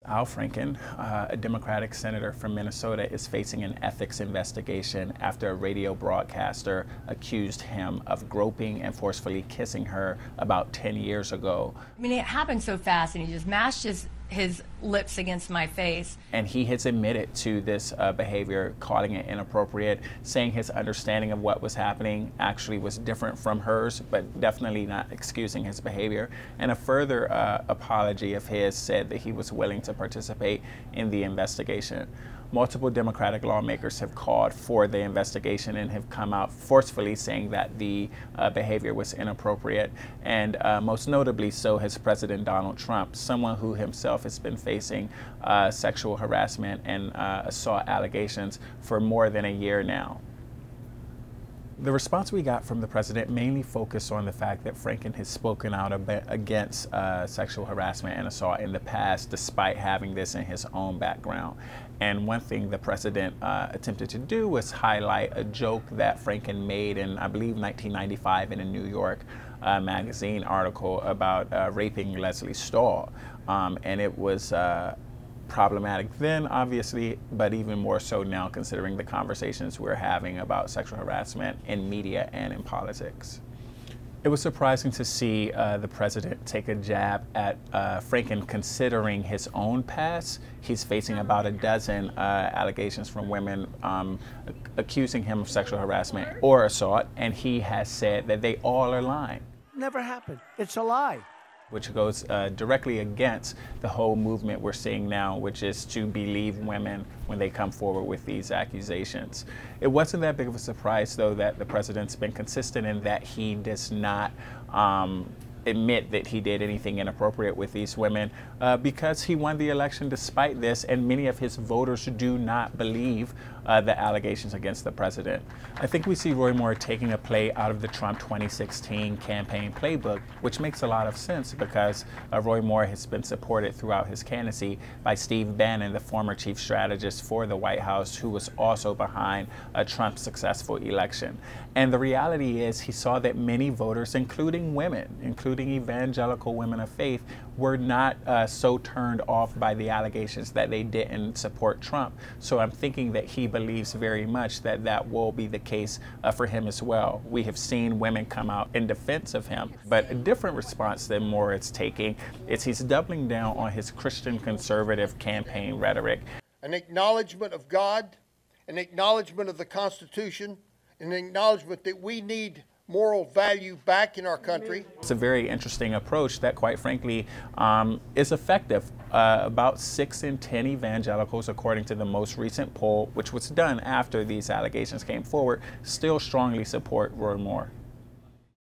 Al Franken, a Democratic senator from Minnesota, is facing an ethics investigation after a radio broadcaster accused him of groping and forcefully kissing her about 10 years ago. I mean, it happened so fast, and he just mashed his lips against my face. And he has admitted to this behavior, calling it inappropriate, saying his understanding of what was happening actually was different from hers, but definitely not excusing his behavior. And a further apology of his said that he was willing to participate in the investigation. Multiple Democratic lawmakers have called for the investigation and have come out forcefully saying that the behavior was inappropriate. And most notably so has President Donald Trump, someone who himself has been facing sexual harassment and assault allegations for more than a year now. The response we got from the president mainly focused on the fact that Franken has spoken out against sexual harassment and assault in the past, despite having this in his own background. And one thing the president attempted to do was highlight a joke that Franken made in, I believe, 1995 in a New York magazine article about raping Leslie Stahl. And it was problematic then, obviously, but even more so now considering the conversations we're having about sexual harassment in media and in politics. It was surprising to see the president take a jab at Franken considering his own past. He's facing about a dozen allegations from women accusing him of sexual harassment or assault, and he has said that they all are lying. Never happened. It's a lie. Which goes directly against the whole movement we're seeing now, which is to believe women when they come forward with these accusations. It wasn't that big of a surprise, though, that the president's been consistent in that he does not admit that he did anything inappropriate with these women because he won the election despite this, and many of his voters do not believe the allegations against the president. I think we see Roy Moore taking a play out of the Trump 2016 campaign playbook, which makes a lot of sense because Roy Moore has been supported throughout his candidacy by Steve Bannon, the former chief strategist for the White House, who was also behind Trump's successful election. And the reality is he saw that many voters, including women, including evangelical women of faith, were not so turned off by the allegations that they didn't support Trump. So I'm thinking that he believes very much that that will be the case for him as well. We have seen women come out in defense of him, but a different response than Moore is taking is he's doubling down on his Christian conservative campaign rhetoric. An acknowledgement of God, an acknowledgement of the Constitution, an acknowledgement that we need moral value back in our country. It's a very interesting approach that, quite frankly, is effective. About 6 in 10 evangelicals, according to the most recent poll, which was done after these allegations came forward, still strongly support Roy Moore.